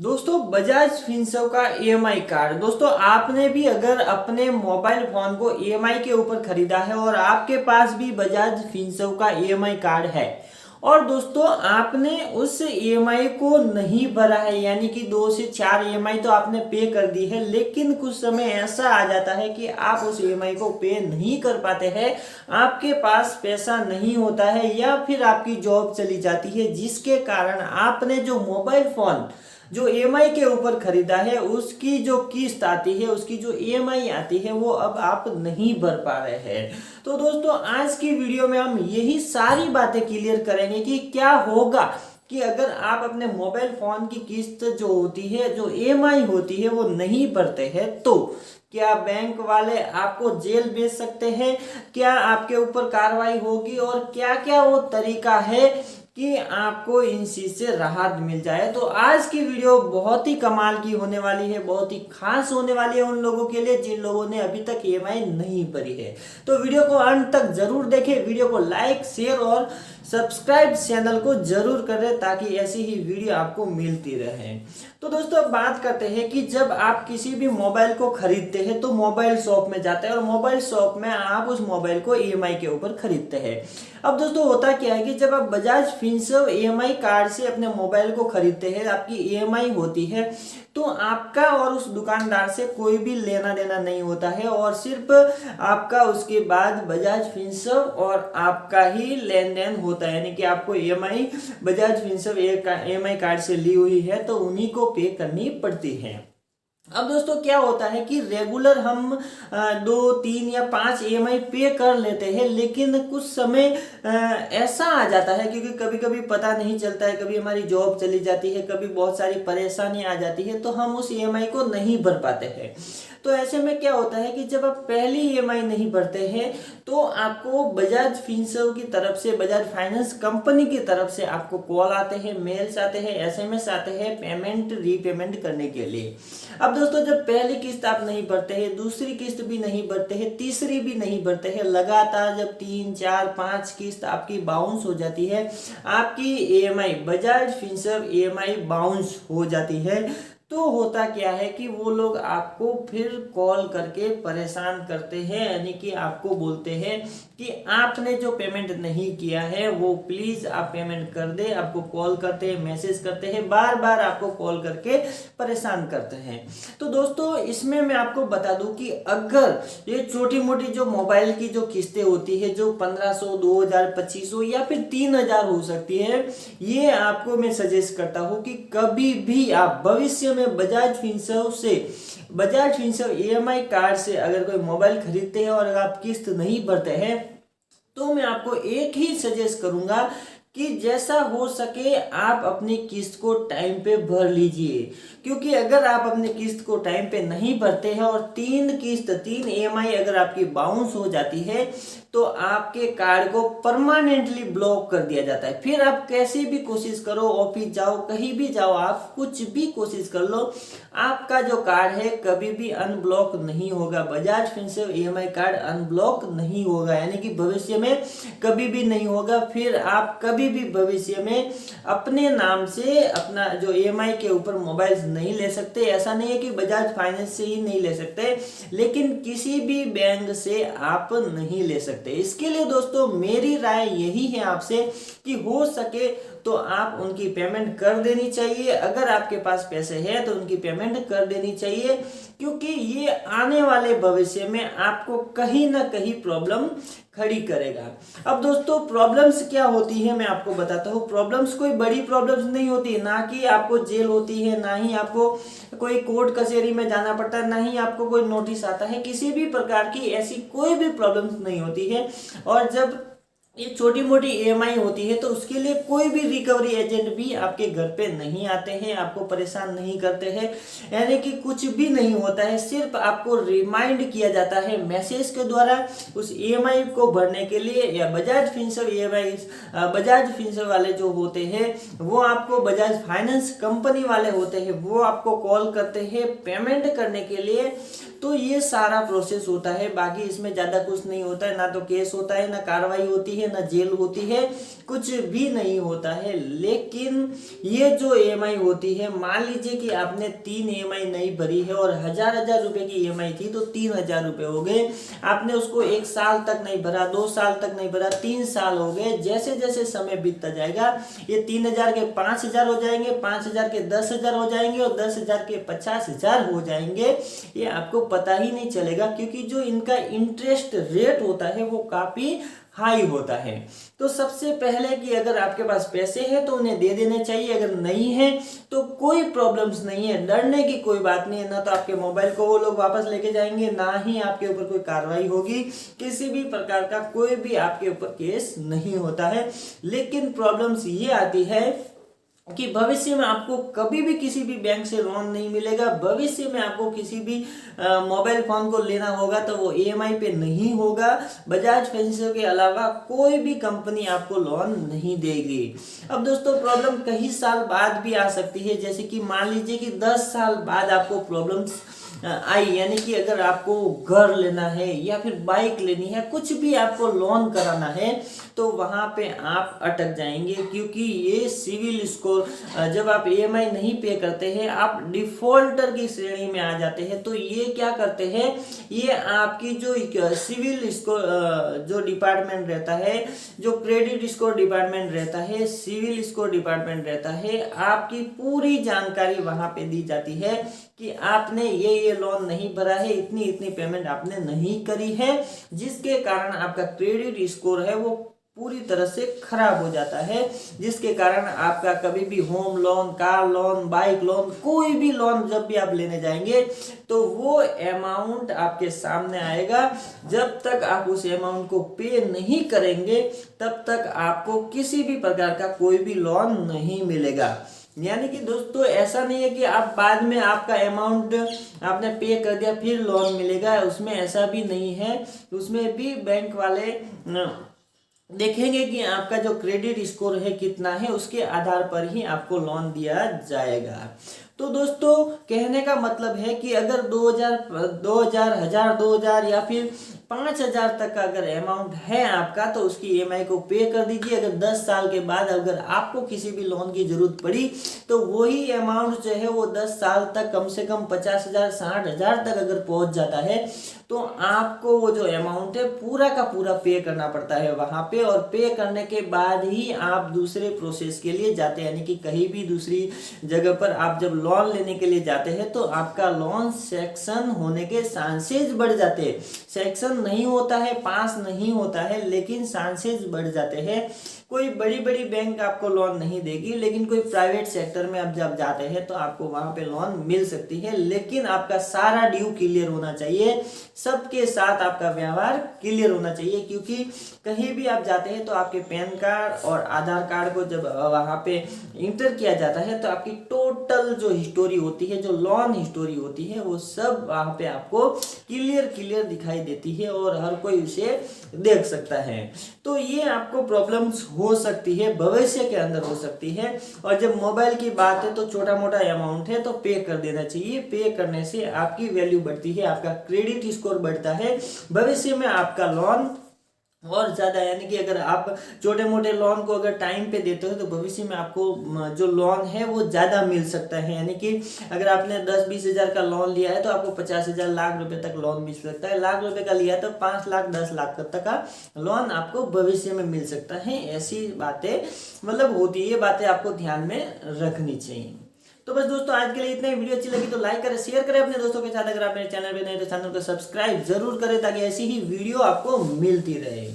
दोस्तों बजाज फिनसर्व का EMI card. दोस्तों आपने भी अगर अपने मोबाइल फोन को ईएमआई के ऊपर खरीदा है और आपके पास भी बजाज फिनसर्व का ईएमआई कार्ड है और दोस्तों आपने उस ईएमआई को नहीं भरा है, यानी कि 2 से 4 ईएमआई तो आपने पे कर दी है, लेकिन कुछ समय ऐसा आ जाता है कि आप उस ईएमआई को पे नहीं कर पाते हैं, आपके पास पैसा नहीं होता है या फिर आपकी जॉब चली जाती है, जिसके कारण आपने जो मोबाइल फोन जो ईएमआई के ऊपर खरीदा है उसकी जो किस्त आती है, उसकी जो ईएमआई आती है वो अब आप नहीं भर पा रहे हैं। तो दोस्तों आज की वीडियो में हम यही सारी बातें क्लियर करेंगे कि क्या होगा कि अगर आप अपने मोबाइल फोन की किस्त जो होती है, जो ईएमआई होती है वो नहीं भरते हैं, तो क्या बैंक वाले आपको जेल भेज सकते हैं, क्या आपके ऊपर कार्रवाई होगी और क्या क्या वो तरीका है कि आपको इन चीज से राहत मिल जाए। तो आज की वीडियो बहुत ही कमाल की होने वाली है, बहुत ही खास होने वाली है उन लोगों के लिए जिन लोगों ने अभी तक ईएमआई नहीं भरी है। तो वीडियो को अंत तक जरूर देखें, वीडियो को लाइक शेयर और सब्सक्राइब चैनल को जरूर करें ताकि ऐसी ही वीडियो आपको मिलती रहे। तो दोस्तों अब बात करते हैं कि जब आप किसी भी मोबाइल को खरीदते हैं तो मोबाइल शॉप में जाते हैं और मोबाइल शॉप में आप उस मोबाइल को ईएमआई के ऊपर खरीदते हैं। अब दोस्तों होता क्या है कि जब आप बजाज फिनसर्व ईएमआई कार्ड से अपने मोबाइल को खरीदते हैं, आपकी ईएमआई होती है, तो आपका और उस दुकानदार से कोई भी लेना देना नहीं होता है और सिर्फ आपका उसके बाद बजाज फिनसर्व और आपका ही लेन देन होता है, यानी कि आपको EMI Bajaj Finserv EMI card से ली हुई है तो उन्हीं को पे करनी पड़ती है। अब दोस्तों क्या होता है कि रेगुलर हम 2 3 या 5 ईएमआई पे कर लेते हैं, लेकिन कुछ समय ऐसा आ जाता है क्योंकि कभी कभी पता नहीं चलता है, कभी हमारी जॉब चली जाती है, कभी बहुत सारी परेशानी आ जाती है तो हम उस ईएमआई को नहीं भर पाते हैं। तो ऐसे में क्या होता है कि जब आप पहली ईएमआई नहीं भरते हैं तो आपको बजाज फिनसर्व की तरफ से, बजाज फाइनेंस कंपनी की तरफ से आपको कॉल आते हैं, मेल्स आते हैं, एसएमएस आते हैं पेमेंट रीपेमेंट करने के लिए। अब दोस्तों जब पहली किस्त आप नहीं भरते हैं, दूसरी किस्त भी नहीं भरते हैं, तीसरी भी नहीं भरते हैं, लगातार जब 3 4 5 किस्त आपकी बाउंस हो जाती है, आपकी EMI Bajaj Finserv EMI bounce हो जाती है, तो होता क्या है कि वो लोग आपको फिर कॉल करके परेशान करते हैं, यानी कि आपको बोलते हैं कि आपने जो पेमेंट नहीं किया है वो प्लीज आप पेमेंट कर दे। आपको कॉल करते हैं, मैसेज करते हैं, बार बार आपको कॉल करके परेशान करते हैं। तो दोस्तों इसमें मैं आपको बता दूं कि अगर ये छोटी मोटी जो मोबाइल की जो किस्तें होती है, जो 1500 2000 2500 या फिर 3000 हो सकती है, ये आपको मैं सजेस्ट करता हूं कि कभी भी आप भविष्य में बजाज फिनसर्व ईएमआई कार्ड से अगर कोई मोबाइल खरीदते हैं और अगर आप किस्त नहीं भरते हैं तो मैं आपको एक ही सजेस्ट करूंगा कि जैसा हो सके आप अपनी किस्त को टाइम पे भर लीजिए, क्योंकि अगर आप अपनी किस्त को टाइम पे नहीं भरते हैं और 3 ईएमआई अगर आपकी बाउंस हो जाती है तो आपके कार्ड को परमानेंटली ब्लॉक कर दिया जाता है। फिर आप कैसे भी कोशिश करो, ऑफिस जाओ, कहीं भी जाओ, आप कुछ भी कोशिश कर लो, आपका जो कार्ड है कभी भी अनब्लॉक नहीं होगा। Bajaj Finserv EMI card unblock नहीं होगा, यानी कि भविष्य में कभी भी नहीं होगा। फिर आप कभी भी भविष्य में अपने नाम से अपना जो ईएमआई के ऊपर मोबाइल नहीं ले सकते। ऐसा नहीं है कि बजाज फाइनेंस से ही नहीं ले सकते, लेकिन किसी भी बैंक से आप नहीं ले सकते। इसके लिए दोस्तों मेरी राय यही है आपसे कि हो सके तो आप उनकी पेमेंट कर देनी चाहिए। अगर आपके पास पैसे हैं तो उनकी पेमेंट कर देनी चाहिए, क्योंकि ये आने वाले भविष्य में आपको कहीं ना कहीं प्रॉब्लम खड़ी करेगा। अब दोस्तों प्रॉब्लम्स क्या होती है मैं आपको बताता हूँ। प्रॉब्लम्स कोई बड़ी प्रॉब्लम्स नहीं होती, ना कि आपको जेल होती है, ना ही आपको कोई कोर्ट कचहरी में जाना पड़ता है, ना ही आपको कोई नोटिस आता है, किसी भी प्रकार की ऐसी कोई भी प्रॉब्लम्स नहीं होती है। और जब ये छोटी मोटी ईएमआई होती है तो उसके लिए कोई भी रिकवरी एजेंट भी आपके घर पे नहीं आते हैं, आपको परेशान नहीं करते हैं, यानी कि कुछ भी नहीं होता है। सिर्फ आपको रिमाइंड किया जाता है मैसेज के द्वारा उस ईएमआई को भरने के लिए, या बजाज फिनसर्व वाले जो होते हैं वो आपको, बजाज फाइनेंस कंपनी वाले होते हैं वो आपको कॉल करते हैं पेमेंट करने के लिए। तो ये सारा प्रोसेस होता है, बाकी इसमें ज्यादा कुछ नहीं होता है, ना तो केस होता है, ना कार्रवाई होती है। है, ना जेल होती है, कुछ भी नहीं होता है। लेकिन ये जो ईएमआई होती है, मान लीजिए कि आपने 3 ईएमआई नहीं भरी है और 1000 रुपए की ईएमआई थी, तो 3000 रुपए हो गए। आपने उसको 1 साल तक नहीं भरा, 2 साल तक नहीं भरा, 3 साल हो गए। जैसे जैसे समय बीतता जाएगा ये 3000 के 5000 हो जाएंगे, 5000 के 10,000 हो जाएंगे और 10,000 के 50,000 हो जाएंगे। ये आपको पता ही नहीं चलेगा, क्योंकि जो इनका इंटरेस्ट रेट होता है वो काफी हाई होता है। तो सबसे पहले कि अगर आपके पास पैसे हैं तो उन्हें दे देने चाहिए, अगर नहीं है तो कोई प्रॉब्लम्स नहीं है, डरने की कोई बात नहीं है। ना तो आपके मोबाइल को वो लोग वापस लेके जाएंगे, ना ही आपके ऊपर कोई कार्रवाई होगी, किसी भी प्रकार का कोई भी आपके ऊपर केस नहीं होता है। लेकिन प्रॉब्लम्स ये आती है कि भविष्य में आपको कभी भी किसी भी बैंक से लोन नहीं मिलेगा। भविष्य में आपको किसी भी मोबाइल फोन को लेना होगा तो वो ईएमआई पे नहीं होगा। बजाज फाइनेंस के अलावा कोई भी कंपनी आपको लोन नहीं देगी। अब दोस्तों प्रॉब्लम कई साल बाद भी आ सकती है, जैसे कि मान लीजिए कि 10 साल बाद आपको प्रॉब्लम्स आई, यानी कि अगर आपको घर लेना है या फिर बाइक लेनी है, कुछ भी आपको लोन कराना है, तो वहां पे आप अटक जाएंगे, क्योंकि ये सिविल स्कोर, जब आप ईएमआई नहीं पे करते हैं आप डिफॉल्टर की श्रेणी में आ जाते हैं। तो ये क्या करते हैं, ये आपकी जो सिविल स्कोर जो डिपार्टमेंट रहता है, जो क्रेडिट स्कोर डिपार्टमेंट रहता है, सिविल स्कोर डिपार्टमेंट रहता है, आपकी पूरी जानकारी वहां पे दी जाती है कि आपने ये लोन नहीं भरा है, इतनी इतनी पेमेंट आपने नहीं करी है, जिसके कारण आपका क्रेडिट स्कोर है वो पूरी तरह से खराब हो जाता है, जिसके कारण आपका कभी भी home loan, car loan, bike loan, कोई भी लोन जब भी आप लेने जाएंगे तो वो अमाउंट आपके सामने आएगा। जब तक आप उस अमाउंट को पे नहीं करेंगे तब तक आपको किसी भी प्रकार का कोई भी लोन नहीं मिलेगा। यानी कि दोस्तों ऐसा नहीं है कि आप बाद में आपका अमाउंट आपने पे कर दिया फिर लोन मिलेगा, उसमें ऐसा भी नहीं है। उसमें भी बैंक वाले देखेंगे कि आपका जो क्रेडिट स्कोर है कितना है, उसके आधार पर ही आपको लोन दिया जाएगा। तो दोस्तों कहने का मतलब है कि अगर 2000 या फिर 5000 तक का अगर अमाउंट है आपका तो उसकी ईएमआई को पे कर दीजिए। अगर 10 साल के बाद अगर आपको किसी भी लोन की जरूरत पड़ी तो वही अमाउंट जो है वो 10 साल तक कम से कम 50,000 60,000 तक अगर पहुंच जाता है तो आपको वो जो अमाउंट है पूरा का पूरा पे करना पड़ता है वहां पे, और पे करने के बाद ही आप दूसरे प्रोसेस के लिए जाते हैं। यानी कि कहीं भी दूसरी जगह पर आप जब लोन लेने के लिए जाते हैं तो आपका लोन सैंक्शन होने के चांसेस बढ़ जाते हैं। सैंक्शन नहीं होता है, पास नहीं होता है, लेकिन चांसेस बढ़ जाते हैं। कोई बड़ी बड़ी बैंक आपको लोन नहीं देगी, लेकिन कोई प्राइवेट सेक्टर में आप जब जाते हैं तो आपको वहां पे लोन मिल सकती है। लेकिन आपका सारा ड्यू क्लियर होना चाहिए, सबके साथ आपका व्यवहार क्लियर होना चाहिए, क्योंकि कहीं भी आप जाते हैं तो आपके पैन कार्ड और आधार कार्ड को जब वहां पे इंटर किया जाता है तो आपकी टोटल जो हिस्टोरी होती है, जो लोन हिस्टोरी होती है, वो सब वहां पे आपको क्लियर दिखाई देती है और हर कोई उसे देख सकता है। तो ये आपको प्रॉब्लम्स हो सकती है, भविष्य के अंदर हो सकती है। और जब मोबाइल की बात है तो छोटा मोटा अमाउंट है तो पे कर देना चाहिए। पे करने से आपकी वैल्यू बढ़ती है, आपका क्रेडिट स्कोर बढ़ता है, भविष्य में आपका लोन और ज्यादा, यानी कि अगर आप छोटे मोटे लोन को अगर टाइम पे देते हो तो भविष्य में आपको जो लोन है वो ज्यादा मिल सकता है। यानी कि अगर आपने 10-20 हजार का लोन लिया है तो आपको 50,000 लाख रुपए तक लोन मिल सकता है। लाख रुपए का लिया तो 5 लाख 10 लाख तक का लोन आपको भविष्य में मिल सकता है। ऐसी बातें मतलब होती है, ये बातें आपको ध्यान में रखनी चाहिए। तो बस दोस्तों आज के लिए इतना ही। वीडियो अच्छी लगी तो लाइक करें, शेयर करें अपने दोस्तों के साथ। अगर आप मेरे चैनल पे नए तो चैनल को सब्सक्राइब जरूर करें ताकि ऐसी ही वीडियो आपको मिलती रहे।